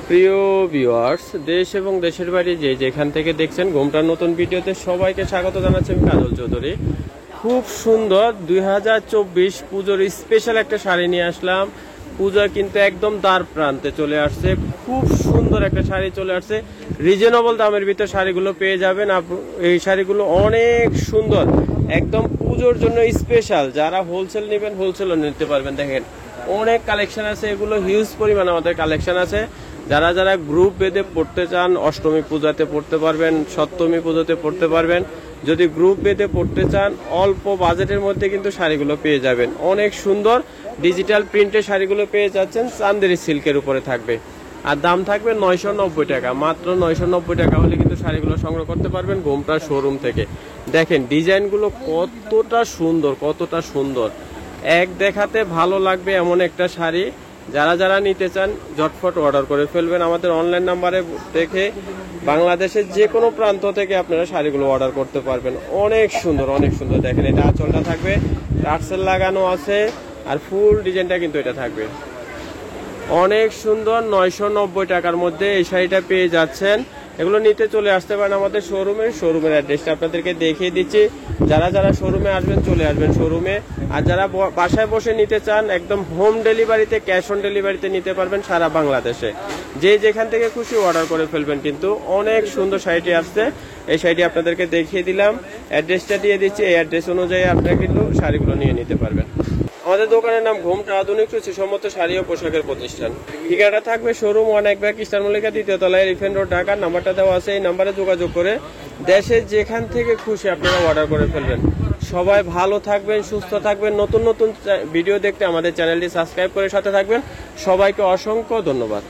প্রিয় ভিউয়ার্স, দেশ এবং দেশের বাইরে যে যেখান থেকে দেখছেন ঘুমটার নতুন ভিডিওতে সবাইকে স্বাগত জানাচ্ছি। আমি কাজল চৌধুরী। খুব সুন্দর 2024 পুজোর স্পেশাল একটা শাড়ি নিয়ে আসলাম। পূজা কিন্তু একদম দ্বার প্রান্তে চলে আসছে। খুব সুন্দর একটা শাড়ি চলে আসছে। রিজনেবল দামের ভিতরে শাড়িগুলো পেয়ে যাবেন। এই শাড়িগুলো অনেক সুন্দর, একদম পুজোর জন্য স্পেশাল। যারা হোলসেল নেবেন হোলসেলও নিতে পারবেন। দেখেন অনেক কালেকশন আছে, এগুলো হিউজ পরিমাণ আমাদের কালেকশন আছে। যারা যারা গ্রুপ বেঁধে পড়তে চান অষ্টমী পূজাতে পড়তে পারবেন, সপ্তমী পুজোতে পড়তে পারবেন। যদি গ্রুপ বেঁধে পড়তে চান অল্প বাজেটের মধ্যে কিন্তু শাড়িগুলো পেয়ে যাবেন। অনেক সুন্দর ডিজিটাল প্রিন্টের শাড়িগুলো পেয়ে যাচ্ছেন। চান্দেরি সিল্কের উপরে থাকবে আর দাম থাকবে 990 টাকা। মাত্র 990 টাকা হলে কিন্তু শাড়িগুলো সংগ্রহ করতে পারবেন ঘুমটা শোরুম থেকে। দেখেন ডিজাইনগুলো কতটা সুন্দর, কতটা সুন্দর, এক দেখাতে ভালো লাগবে এমন একটা শাড়ি। যারা যারা নিতে চান ঝটফট অর্ডার করে ফেলবেন আমাদের অনলাইন নাম্বারে দেখে। বাংলাদেশের যে কোনো প্রান্ত থেকে আপনারা শাড়িগুলো অর্ডার করতে পারবেন। অনেক সুন্দর, অনেক সুন্দর। দেখেন এটা আঁচলটা থাকবে, টার্সেল লাগানো আছে আর ফুল ডিজাইনটা কিন্তু এটা থাকবে। অনেক সুন্দর। 990 টাকার মধ্যে এই শাড়িটা পেয়ে যাচ্ছেন। এগুলো নিতে চলে আসতে পারেন আমাদের শোরুমের অ্যাড্রেসটা আপনাদেরকে দেখিয়ে দিচ্ছি। যারা যারা শোরুমে আসবেন চলে আসবেন শোরুমে। আর যারা বাসায় বসে নিতে চান একদম হোম ডেলিভারিতে, ক্যাশ অন ডেলিভারিতে নিতে পারবেন সারা বাংলাদেশে। যে যেখান থেকে খুশি অর্ডার করে ফেলবেন। কিন্তু অনেক সুন্দর শাড়িটি আসছে। এই শাড়িটি আপনাদেরকে দেখিয়ে দিলাম, অ্যাড্রেসটা দিয়ে দিচ্ছি। এই অ্যাড্রেস অনুযায়ী আপনারা কিন্তু শাড়িগুলো নিয়ে নিতে পারবেন। আমাদের দোকানের নাম ঘুমটা আধুনিক রুচিসম্মত শাড়ি ও পোশাকের প্রতিষ্ঠান। ঠিকানা থাকবে শোরুম 1 এক ব্যাগ ইস্টার মল্লিকা 2য় তলায়, এলিফ্যান্ট রোড, ঢাকা। নাম্বারটা দেওয়া আছে, এই নাম্বারে যোগাযোগ করে দেশের যেখান থেকে খুশি আপনারা অর্ডার করে ফেলবেন। সবাই ভালো থাকবেন, সুস্থ থাকবেন। নতুন নতুন ভিডিও দেখতে আমাদের চ্যানেলটি সাবস্ক্রাইব করে সাথে থাকবেন। সবাইকে অসংখ্য ধন্যবাদ।